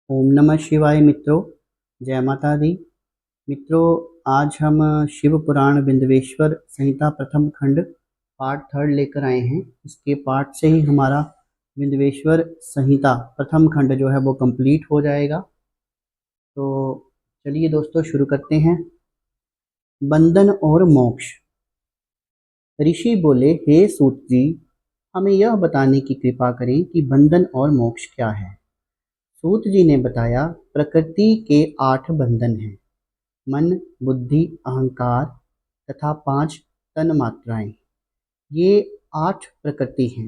ओम नमः शिवाय मित्रों। जय माता दी। मित्रों, आज हम शिव पुराण बिंदवेश्वर संहिता प्रथम खंड पार्ट थर्ड लेकर आए हैं। इसके पार्ट से ही हमारा बिंदवेश्वर संहिता प्रथम खंड जो है वो कंप्लीट हो जाएगा। तो चलिए दोस्तों शुरू करते हैं। बंधन और मोक्ष। ऋषि बोले, हे सूत जी, हमें यह बताने की कृपा करें कि बंधन और मोक्ष क्या है। सूत जी ने बताया, प्रकृति के 8 बंधन हैं। मन, बुद्धि, अहंकार तथा 5 तन मात्राएं। ये 8 प्रकृति हैं।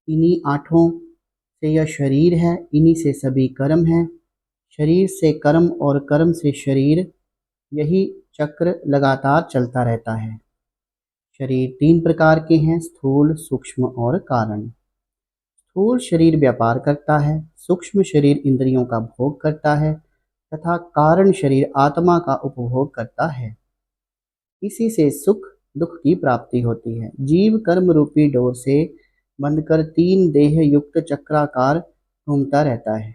इन्हीं आठों से यह शरीर है, इन्हीं से सभी कर्म हैं। शरीर से कर्म और कर्म से शरीर, यही चक्र लगातार चलता रहता है। शरीर 3 प्रकार के हैं, स्थूल, सूक्ष्म और कारण। स्थूल शरीर व्यापार करता है, सूक्ष्म शरीर इंद्रियों का भोग करता है तथा कारण शरीर आत्मा का उपभोग करता है। इसी से सुख दुख की प्राप्ति होती है। जीव कर्म रूपी डोर से बंधकर 3 देह युक्त चक्राकार घूमता रहता है।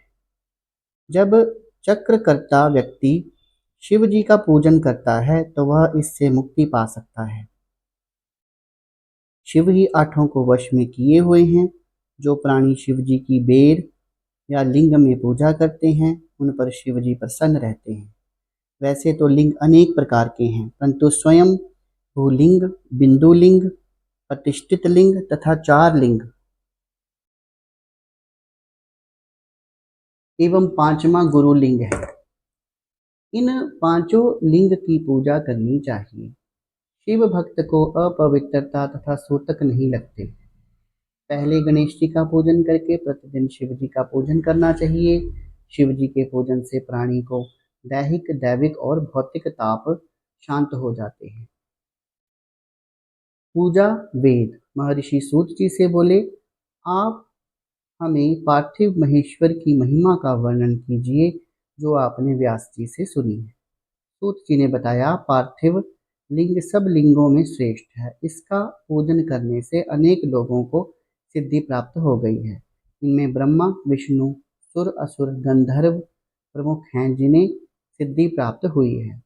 जब चक्रकर्ता व्यक्ति शिव जी का पूजन करता है तो वह इससे मुक्ति पा सकता है। शिव ही आठों को वश में किए हुए हैं। जो प्राणी शिव जी की बेर या लिंग में पूजा करते हैं उन पर शिव जी प्रसन्न रहते हैं। वैसे तो लिंग अनेक प्रकार के हैं, परंतु स्वयं भूलिंग, बिंदु लिंग, प्रतिष्ठित लिंग तथा 4 लिंग एवं 5वां गुरु लिंग है। इन पांचों लिंग की पूजा करनी चाहिए। शिव भक्त को अपवित्रता तथा सूतक नहीं लगते। पहले गणेश जी का पूजन करके प्रतिदिन शिव जी का पूजन करना चाहिए। शिव जी के पूजन से प्राणी को दैहिक, दैविक और भौतिक ताप शांत हो जाते हैं। पूजा वेद। महर्षि सूत जी से बोले, आप हमें पार्थिव महेश्वर की महिमा का वर्णन कीजिए जो आपने व्यास जी से सुनी है। सूत जी ने बताया, पार्थिव लिंग सब लिंगों में श्रेष्ठ है। इसका पूजन करने से अनेक लोगों को सिद्धि प्राप्त हो गई है। इनमें ब्रह्मा, विष्णु, सुर, असुर, गंधर्व प्रमुख हैं जिन्हें सिद्धि प्राप्त हुई है।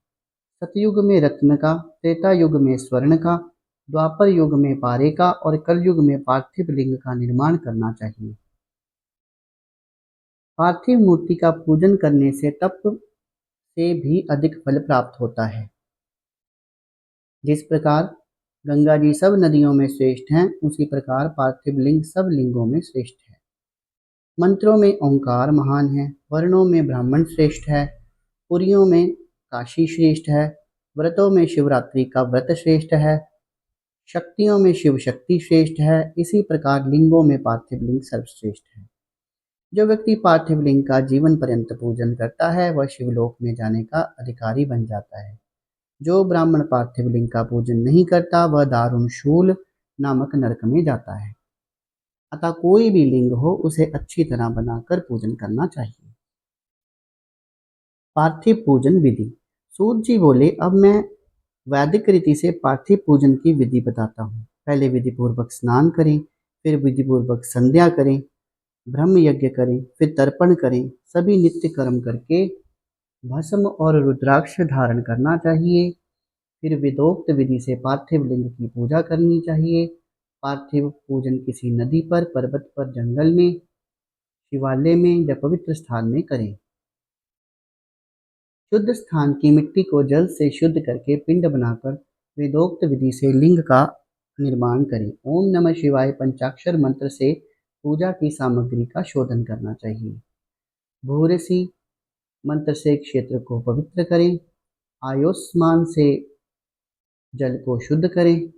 सतयुग में रत्न का, त्रेता युग में स्वर्ण का, द्वापर युग में पारे का और कलयुग में पार्थिव लिंग का निर्माण करना चाहिए। पार्थिव मूर्ति का पूजन करने से तप से भी अधिक फल प्राप्त होता है। जिस प्रकार गंगा जी सब नदियों में श्रेष्ठ हैं, उसी प्रकार पार्थिव लिंग सब लिंगों में श्रेष्ठ है। मंत्रों में ओंकार महान है, वर्णों में ब्राह्मण श्रेष्ठ है, पुरियों में काशी श्रेष्ठ है, व्रतों में शिवरात्रि का व्रत श्रेष्ठ है, शक्तियों में शिव शक्ति श्रेष्ठ है। इसी प्रकार लिंगों में पार्थिव लिंग सर्वश्रेष्ठ है। जो व्यक्ति पार्थिव लिंग का जीवन पर्यंत पूजन करता है वह शिवलोक में जाने का अधिकारी बन जाता है। जो ब्राह्मण पार्थिव लिंग का पूजन नहीं करता वह दारुण शूल नामक नरक में जाता है। अतः कोई भी लिंग हो उसे अच्छी तरह बनाकर पूजन करना चाहिए। पार्थिव पूजन विधि। सूत जी बोले, अब मैं वैदिक रीति से पार्थिव पूजन की विधि बताता हूँ। पहले विधि पूर्वक स्नान करें, फिर विधि पूर्वक संध्या करें, ब्रह्म यज्ञ करें, फिर तर्पण करें। सभी नित्य कर्म करके भस्म और रुद्राक्ष धारण करना चाहिए। फिर विधोक्त विधि से पार्थिव लिंग की पूजा करनी चाहिए। पार्थिव पूजन किसी नदी पर, पर्वत पर, जंगल में, शिवालय में या पवित्र स्थान में करें। शुद्ध स्थान की मिट्टी को जल से शुद्ध करके पिंड बनाकर वेदोक्त विधि से लिंग का निर्माण करें। ओम नमः शिवाय पंचाक्षर मंत्र से पूजा की सामग्री का शोधन करना चाहिए। भूरसी मंत्र से क्षेत्र को पवित्र करें। आयुष्मान से जल को शुद्ध करें।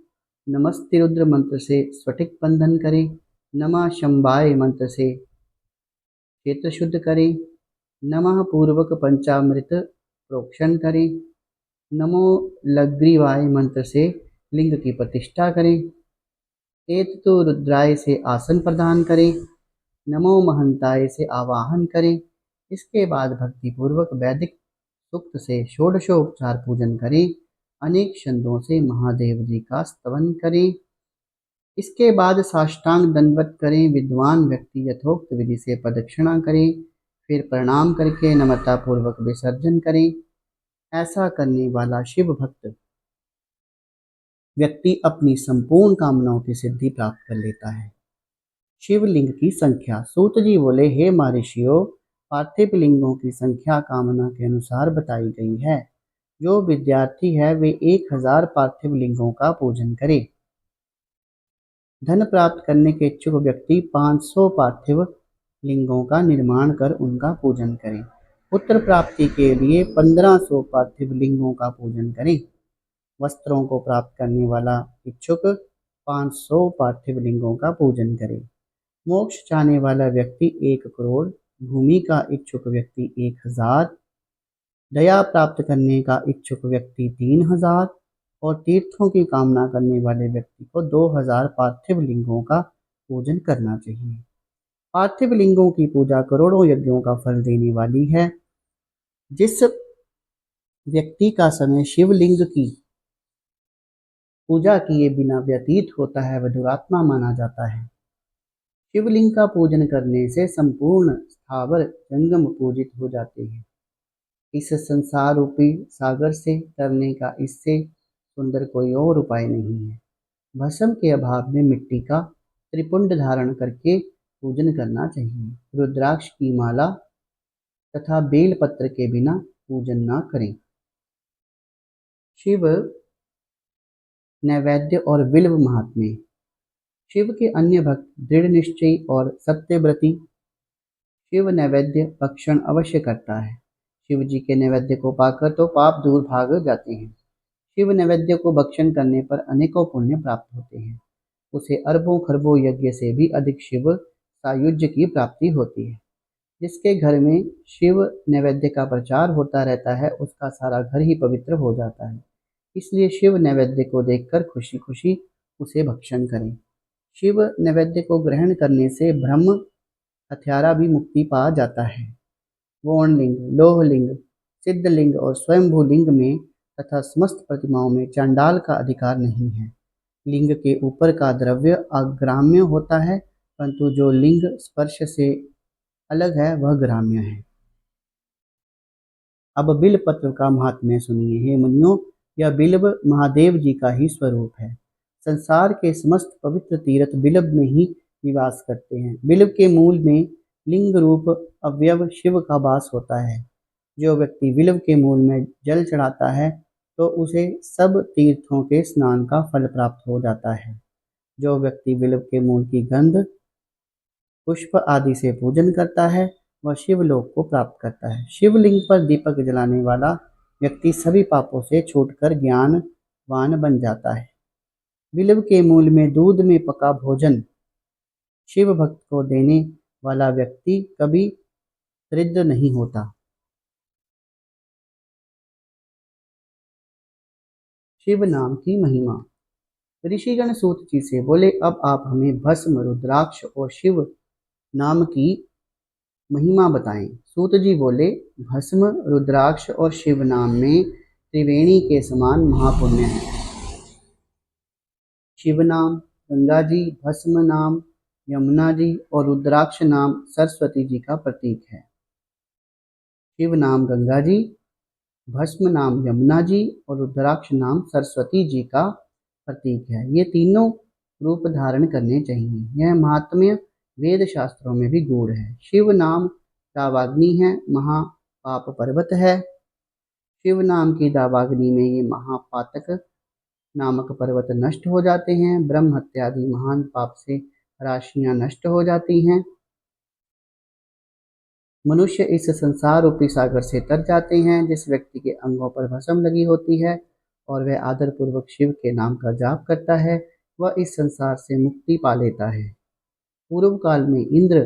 नमस्ते रुद्र मंत्र से स्फटिक बंधन करें। नमः शंभाय मंत्र से क्षेत्र शुद्ध करें। नमः पूर्वक पंचामृत प्रोक्षण करें। नमो लग्रीवाय मंत्र से लिंग की प्रतिष्ठा करें। एततो रुद्राय से आसन प्रदान करें। नमो महंताय से आवाहन करें। इसके बाद भक्ति पूर्वक वैदिक सूक्त से षोडशोपचार पूजन करें। अनेक छंदों से महादेव जी का स्तवन करें। इसके बाद साष्टांग दंडवत करें। विद्वान व्यक्ति यथोक्त विधि से प्रदक्षिणा करें। फिर प्रणाम करके नम्रतापूर्वक विसर्जन करें। ऐसा करने वाला शिव भक्त व्यक्ति अपनी संपूर्ण कामनाओं की सिद्धि प्राप्त कर लेता है। शिवलिंग की संख्या। सूत जी बोले, हे महर्षियों, पार्थिव लिंगों की संख्या कामना के अनुसार बताई गई है। जो विद्यार्थी है वे 1000 पार्थिव लिंगों का पूजन करे। धन प्राप्त करने के इच्छुक व्यक्ति 500 पार्थिव लिंगों का निर्माण कर उनका पूजन करें। पुत्र प्राप्ति के लिए 1500 पार्थिव लिंगों का पूजन करें। वस्त्रों को प्राप्त करने वाला इच्छुक 500 पार्थिव लिंगों का पूजन करे। मोक्ष चाहने वाला व्यक्ति 1 करोड़, भूमि का इच्छुक व्यक्ति 1000, दया प्राप्त करने का इच्छुक व्यक्ति 3000 और तीर्थों की कामना करने वाले व्यक्ति को 2000 पार्थिव लिंगों का पूजन करना चाहिए। पार्थिव लिंगों की पूजा करोड़ों यज्ञों का फल देने वाली है। जिस व्यक्ति का समय शिवलिंग की पूजा किए बिना व्यतीत होता है वह दुरात्मा माना जाता है। शिवलिंग का पूजन करने से संपूर्ण स्थावर जंगम पूजित हो जाते हैं। इस संसार रूपी सागर से तरने का इससे सुंदर कोई और उपाय नहीं है। भस्म के अभाव में मिट्टी का त्रिपुंड धारण करके पूजन करना चाहिए। रुद्राक्ष की माला तथा बेल पत्र के बिना पूजन न करें। शिव नैवेद्य और बिल्व महात्म्य। शिव के अन्य भक्त दृढ़ निश्चयी और सत्यव्रती शिव नैवेद्य भक्षण अवश्य करता है। शिव जी के नैवेद्य को पाकर तो पाप दूर भाग जाते हैं। शिव नैवेद्य को भक्षण करने पर अनेकों पुण्य प्राप्त होते हैं। उसे अरबों खरबों यज्ञ से भी अधिक शिव सायुज्य की प्राप्ति होती है। जिसके घर में शिव नैवेद्य का प्रचार होता रहता है उसका सारा घर ही पवित्र हो जाता है। इसलिए शिव नैवेद्य को देखकर खुशी खुशी उसे भक्षण करें। शिव नैवेद्य को ग्रहण करने से ब्रह्म हत्यारा भी मुक्ति पा जाता है। वोणलिंग, लोहलिंग, सिद्धलिंग और स्वयंभू लिंग में तथा समस्त प्रतिमाओं में चांडाल का अधिकार नहीं है। लिंग के ऊपर का द्रव्य अग्राम्य होता है, परंतु जो लिंग स्पर्श से अलग है वह ग्राम्य है। अब बिल्व पत्र का महात्म्य सुनिए। हे मुनियों, यह बिल्व महादेव जी का ही स्वरूप है। संसार के समस्त पवित्र तीर्थ बिल्व में ही निवास करते हैं। बिल्व के मूल में लिंग रूप अवयव शिव का वास होता है। जो व्यक्ति बिल्व के मूल में जल चढ़ाता है तो उसे सब तीर्थों के स्नान का फल प्राप्त हो जाता है। जो व्यक्ति बिल्व के मूल की गंध, पुष्प आदि से पूजन करता है वह शिवलोक को प्राप्त करता है। शिवलिंग पर दीपक जलाने वाला व्यक्ति सभी पापों से छूटकर ज्ञानवान बन जाता है। बिल्व के मूल में दूध में पका भोजन शिव भक्त को देने वाला व्यक्ति कभी दरिद्र नहीं होता। शिव नाम की महिमा। ऋषिगण सूत जी से बोले, अब आप हमें भस्म, रुद्राक्ष और शिव नाम की महिमा बताएं। सूत जी बोले, भस्म, रुद्राक्ष और शिव नाम में त्रिवेणी के समान महापुण्य है। शिव नाम गंगा जी, भस्म नाम यमुना जी और रुद्राक्ष नाम सरस्वती जी का प्रतीक है। शिव नाम गंगा जी, भस्म नाम यमुना जी और रुद्राक्ष नाम सरस्वती जी का प्रतीक है। ये तीनों रूप धारण करने चाहिए। यह महात्म्य वेद शास्त्रों में भी गूढ़ है। शिव नाम दावाग्नि है, महापाप पर्वत है। शिव नाम की दावाग्नि में ये महापातक नामक पर्वत नष्ट हो जाते हैं। ब्रह्म हत्या आदि महान पाप से राशियां नष्ट हो जाती हैं। मनुष्य इस संसार रूपी सागर से तर जाते हैं। जिस व्यक्ति के अंगों पर भस्म लगी होती है और वह आदर पूर्वक शिव के नाम का जाप करता है वह इस संसार से मुक्ति पा लेता है। पूर्व काल में इंद्र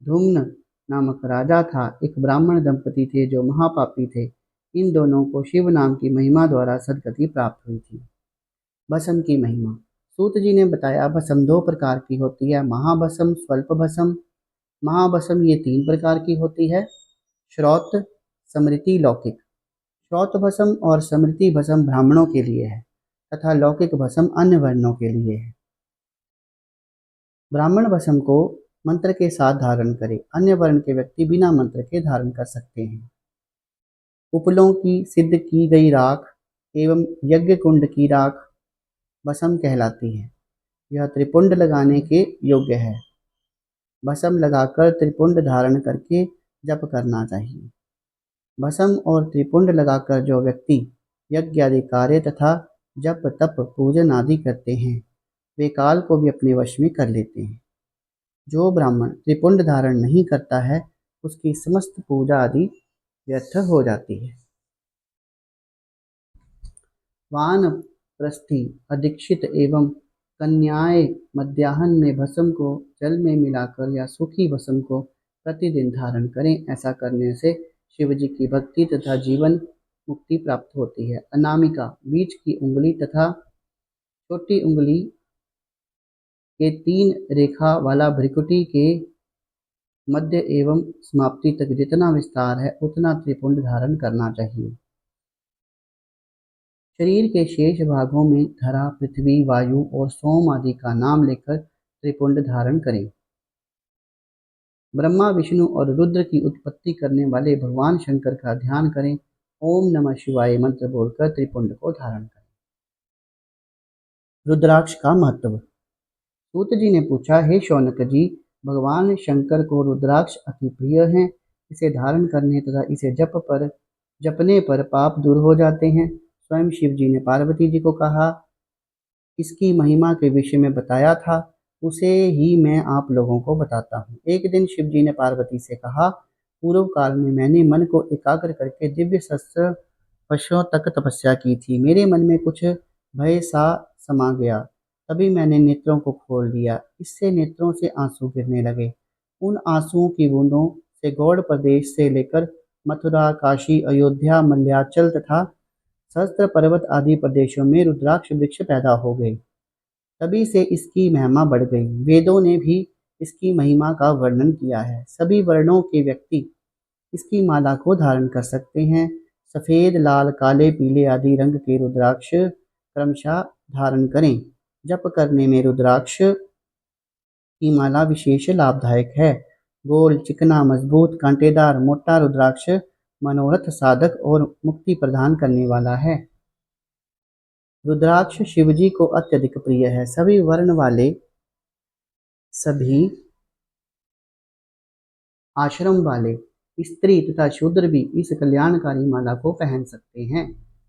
धुम्न नामक राजा था। एक ब्राह्मण दंपति थे जो महापापी थे। इन दोनों को शिव नाम की महिमा द्वारा सद्गति प्राप्त हुई थी। भस्म की महिमा। सूत जी ने बताया, भस्म 2 प्रकार की होती है, महाभस्म, स्वल्प भस्म। महाभस्म ये 3 प्रकार की होती है, श्रौत, स्मृति, लौकिक। श्रौत भस्म और स्मृति भस्म ब्राह्मणों के लिए है तथा लौकिक भस्म अन्य वर्णों के लिए है। ब्राह्मण भस्म को मंत्र के साथ धारण करें। अन्य वर्ण के व्यक्ति बिना मंत्र के धारण कर सकते हैं। उपलों की सिद्ध की गई राख एवं यज्ञ कुंड की राख भस्म कहलाती है। यह त्रिपुंड लगाने के योग्य है। भस्म लगाकर त्रिपुंड धारण करके जप करना चाहिए। भस्म और त्रिपुंड लगाकर जो व्यक्ति यज्ञ आदि कार्य तथा जप तप पूजन आदि करते हैं वे काल को भी अपने वश में कर लेते हैं। जो ब्राह्मण त्रिपुंड धारण नहीं करता है उसकी समस्त पूजा आदि व्यर्थ हो जाती है। वानप्रस्थी अदीक्षित एवं कन्याएं मध्याह्न में भस्म को जल में मिलाकर या सूखी भस्म को प्रतिदिन धारण करें। ऐसा करने से शिव जी की भक्ति तथा जीवन मुक्ति प्राप्त होती है। अनामिका बीच की उंगली तथा छोटी उंगली के 3 रेखा वाला भ्रिकुटी के मध्य एवं समाप्ति तक जितना विस्तार है उतना त्रिपुंड धारण करना चाहिए। शरीर के शेष भागों में धरा पृथ्वी वायु और सोम आदि का नाम लेकर त्रिपुंड धारण करें। ब्रह्मा विष्णु और रुद्र की उत्पत्ति करने वाले भगवान शंकर का ध्यान करें। ओम नमः शिवाय मंत्र बोलकर त्रिपुंड को धारण करें। रुद्राक्ष का महत्व। सूत जी ने पूछा, हे शौनक जी, भगवान शंकर को रुद्राक्ष अति प्रिय है। इसे धारण करने तथा इसे जपने पर पाप दूर हो जाते हैं। स्वयं शिव जी ने पार्वती जी को कहा, इसकी महिमा के विषय में बताया था, उसे ही मैं आप लोगों को बताता हूँ। एक दिन शिव जी ने पार्वती से कहा, पूर्व काल में मैंने मन को एकाग्र करके दिव्य शस्त्र वर्षों तक तपस्या की थी। मेरे मन में कुछ भय सा समा गया। तभी मैंने नेत्रों को खोल दिया। इससे नेत्रों से आंसू गिरने लगे। उन आंसुओं की बूंदों से गौड़ प्रदेश से लेकर मथुरा, काशी, अयोध्या, मलयाचल तथा सहस्त्र पर्वत आदि प्रदेशों में रुद्राक्ष वृक्ष पैदा हो गए। तभी से इसकी महिमा बढ़ गई। वेदों ने भी इसकी महिमा का वर्णन किया है। सभी वर्णों के व्यक्ति इसकी माला को धारण कर सकते हैं। सफ़ेद, लाल, काले, पीले आदि रंग के रुद्राक्ष क्रमशः धारण करें। जप करने में रुद्राक्ष की माला विशेष लाभदायक है। गोल, चिकना, मजबूत, कांटेदार, मोटा रुद्राक्ष मनोरथ साधक और मुक्ति प्रदान करने वाला है। रुद्राक्ष शिवजी को अत्यधिक प्रिय है। सभी वर्ण वाले, सभी आश्रम वाले, स्त्री तथा शूद्र भी इस कल्याणकारी माला को पहन सकते हैं।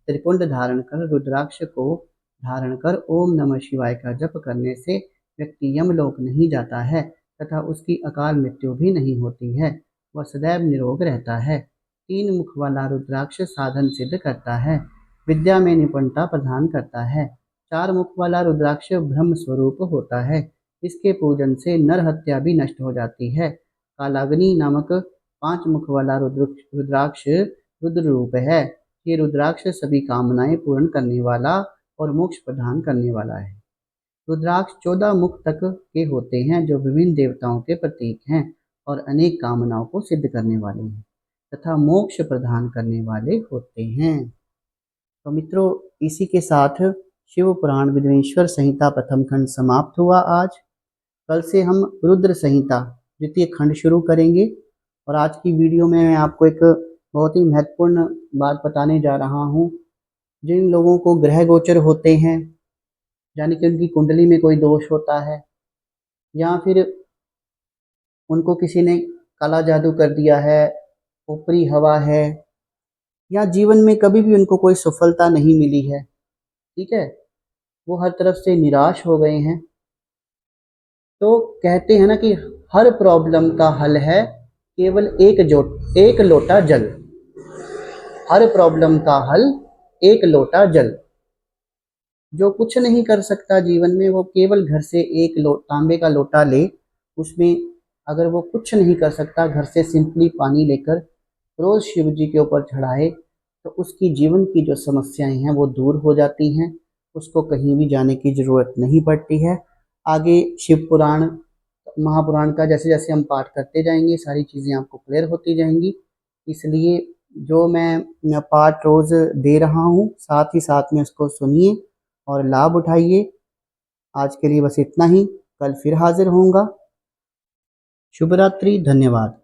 त्रिपुंड धारण कर रुद्राक्ष को धारण कर ओम नमः शिवाय का जप करने से व्यक्ति यमलोक नहीं जाता है तथा उसकी अकाल मृत्यु भी नहीं होती है। वह सदैव निरोग रहता है। 3 मुख वाला रुद्राक्ष साधन सिद्ध करता है। विद्या में निपुणता प्रदान करता है। 4 मुख वाला रुद्राक्ष ब्रह्म स्वरूप होता है। इसके पूजन से नर हत्या भी नष्ट हो जाती है। कालाग्नि नामक 5 मुख वाला रुद्राक्ष रुद्र रूप है। ये रुद्राक्ष सभी कामनाएं पूर्ण करने वाला और मोक्ष प्रदान करने वाला है। रुद्राक्ष 14 मुख तक के होते हैं जो विभिन्न देवताओं के प्रतीक हैं और अनेक कामनाओं को सिद्ध करने वाले हैं तथा मोक्ष प्रदान करने वाले होते हैं। तो मित्रों, इसी के साथ शिव पुराण विद्वेश्वर संहिता प्रथम खंड समाप्त हुआ। आज कल से हम रुद्र संहिता द्वितीय खंड शुरू करेंगे और आज की वीडियो में मैं आपको एक बहुत ही महत्वपूर्ण बात बताने जा रहा हूँ। जिन लोगों को ग्रह गोचर होते हैं, यानी कि उनकी कुंडली में कोई दोष होता है या फिर उनको किसी ने काला जादू कर दिया है, ऊपरी हवा है, या जीवन में कभी भी उनको कोई सफलता नहीं मिली है, ठीक है, वो हर तरफ से निराश हो गए हैं, तो कहते हैं ना कि हर प्रॉब्लम का हल है केवल एक लोटा जल। हर प्रॉब्लम का हल एक लोटा जल। जो कुछ नहीं कर सकता जीवन में, वो केवल घर से एक तांबे का लोटा ले, उसमें अगर वो कुछ नहीं कर सकता, घर से सिंपली पानी लेकर रोज शिव जी के ऊपर चढ़ाए तो उसकी जीवन की जो समस्याएं हैं वो दूर हो जाती हैं। उसको कहीं भी जाने की ज़रूरत नहीं पड़ती है। आगे शिव पुराण महापुराण का जैसे जैसे हम पाठ करते जाएंगे सारी चीज़ें आपको क्लियर होती जाएंगी। इसलिए जो मैं पाठ रोज़ दे रहा हूँ साथ ही साथ में उसको सुनिए और लाभ उठाइए। आज के लिए बस इतना ही। कल फिर हाजिर होऊंगा। शुभ रात्रि, धन्यवाद।